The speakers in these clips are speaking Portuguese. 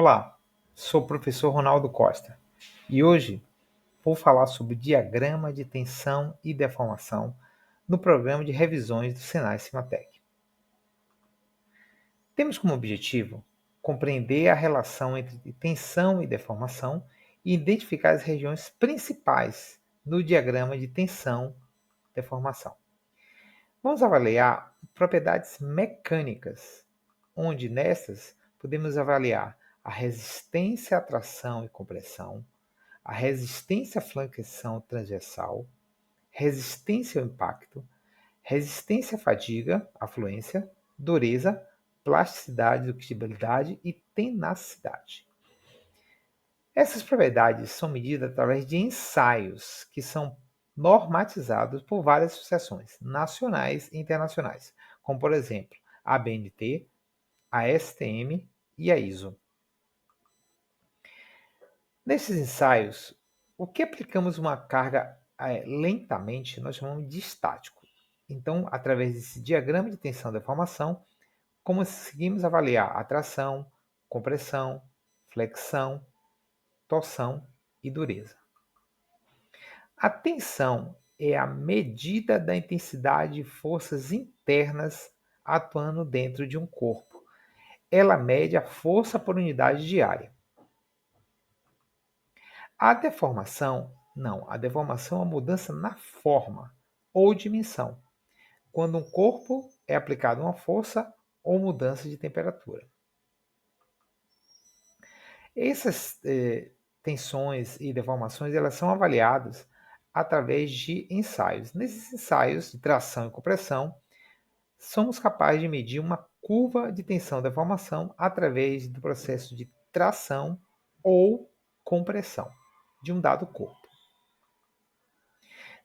Olá, sou o professor Ronaldo Costa e hoje vou falar sobre diagrama de tensão e deformação no programa de revisões do Senai Cimatec. Temos como objetivo compreender a relação entre tensão e deformação e identificar as regiões principais no diagrama de tensão e deformação. Vamos avaliar propriedades mecânicas, onde nessas podemos avaliar a resistência à tração e compressão, a resistência à flanqueação transversal, resistência ao impacto, resistência à fadiga, afluência, dureza, plasticidade, ductibilidade e tenacidade. Essas propriedades são medidas através de ensaios que são normatizados por várias associações nacionais e internacionais, como por exemplo a ABNT, a STM e a ISO. Nesses ensaios, o que aplicamos uma carga lentamente, nós chamamos de estático. Então, através desse diagrama de tensão e deformação, conseguimos avaliar a tração, compressão, flexão, torção e dureza. A tensão é a medida da intensidade de forças internas atuando dentro de um corpo. Ela mede a força por unidade de área. A deformação, não. A deformação é uma mudança na forma ou dimensão, quando um corpo é aplicado uma força ou mudança de temperatura. Essas tensões e deformações elas são avaliadas através de ensaios. Nesses ensaios de tração e compressão, somos capazes de medir uma curva de tensão e deformação através do processo de tração ou compressão de um dado corpo.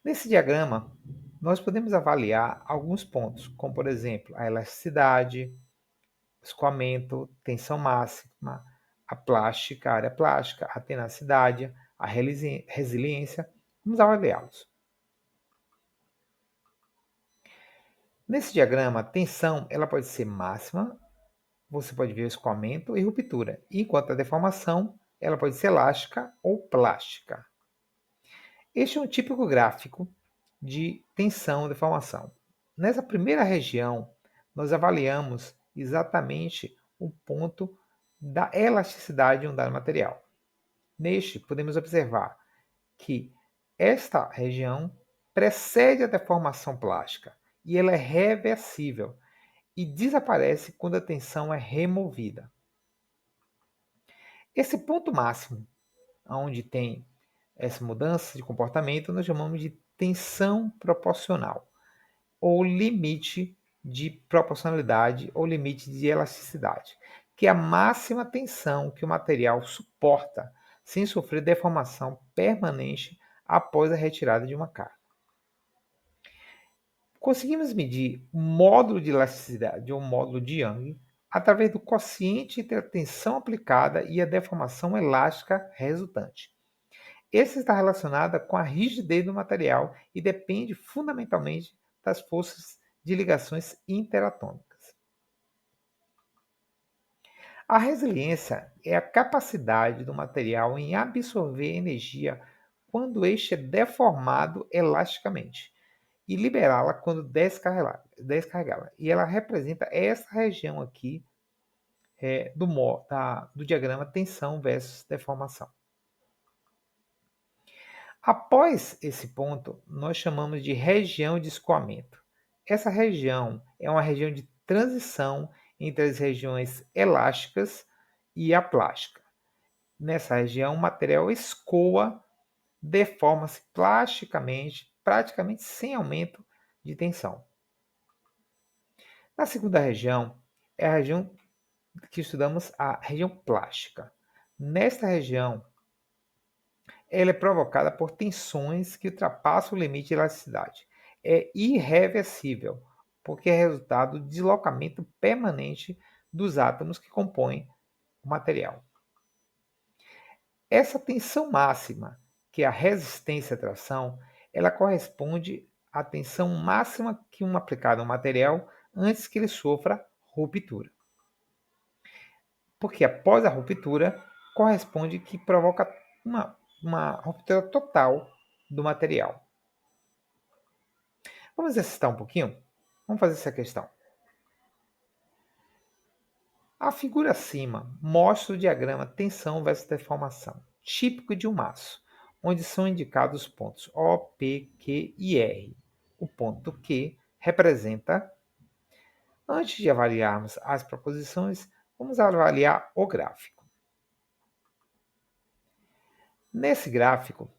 Nesse diagrama, nós podemos avaliar alguns pontos, como por exemplo a elasticidade, escoamento, tensão máxima, a plástica, a área plástica, a tenacidade, a resiliência. Vamos avaliá-los. Nesse diagrama, a tensão ela pode ser máxima, você pode ver o escoamento e ruptura, enquanto a deformação ela pode ser elástica ou plástica. Este é um típico gráfico de tensão e deformação. Nessa primeira região, nós avaliamos exatamente o ponto da elasticidade de um dado material. Neste, podemos observar que esta região precede a deformação plástica e ela é reversível e desaparece quando a tensão é removida. Esse ponto máximo, onde tem essa mudança de comportamento, nós chamamos de tensão proporcional, ou limite de proporcionalidade, ou limite de elasticidade, que é a máxima tensão que o material suporta sem sofrer deformação permanente após a retirada de uma carga. Conseguimos medir o módulo de elasticidade, ou módulo de Young, através do quociente entre a tensão aplicada e a deformação elástica resultante. Esse está relacionado com a rigidez do material e depende fundamentalmente das forças de ligações interatômicas. A resiliência é a capacidade do material em absorver energia quando este é deformado elasticamente e liberá-la quando descarregá-la. E ela representa essa região aqui do diagrama tensão versus deformação. Após esse ponto, nós chamamos de região de escoamento. Essa região é uma região de transição entre as regiões elásticas e a plástica. Nessa região, o material escoa, deforma-se plasticamente, praticamente sem aumento de tensão. Na segunda região, é a região que estudamos, a região plástica. Nesta região, ela é provocada por tensões que ultrapassam o limite de elasticidade. É irreversível, porque é resultado do deslocamento permanente dos átomos que compõem o material. Essa tensão máxima, que é a resistência à tração, ela corresponde à tensão máxima que aplicada ao material antes que ele sofra ruptura. porque após a ruptura, corresponde que provoca uma ruptura total do material. Vamos exercitar um pouquinho? Vamos fazer essa questão. A figura acima mostra o diagrama tensão versus deformação, típico de um maço, onde são indicados os pontos O, P, Q e R. O ponto Q representa. Antes de avaliarmos as proposições, vamos avaliar o gráfico. Nesse gráfico,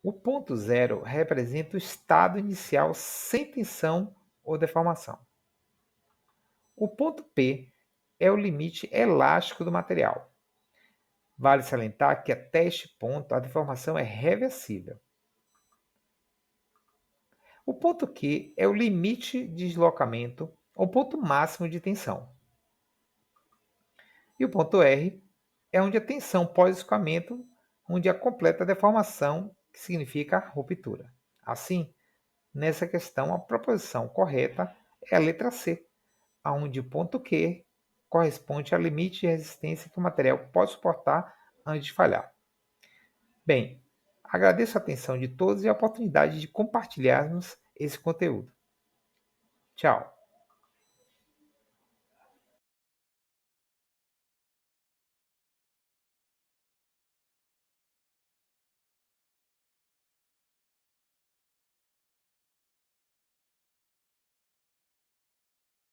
o ponto zero representa o estado inicial sem tensão ou deformação. O ponto P é o limite elástico do material. Vale salientar que até este ponto a deformação é reversível. O ponto Q é o limite de deslocamento ou ponto máximo de tensão. E o ponto R é onde a tensão pós-escoamento, onde a completa deformação, que significa ruptura. Assim, nessa questão, a proposição correta é a letra C, onde o ponto Q corresponde ao limite de resistência que o material pode suportar antes de falhar. Bem, agradeço a atenção de todos e a oportunidade de compartilharmos esse conteúdo. Tchau!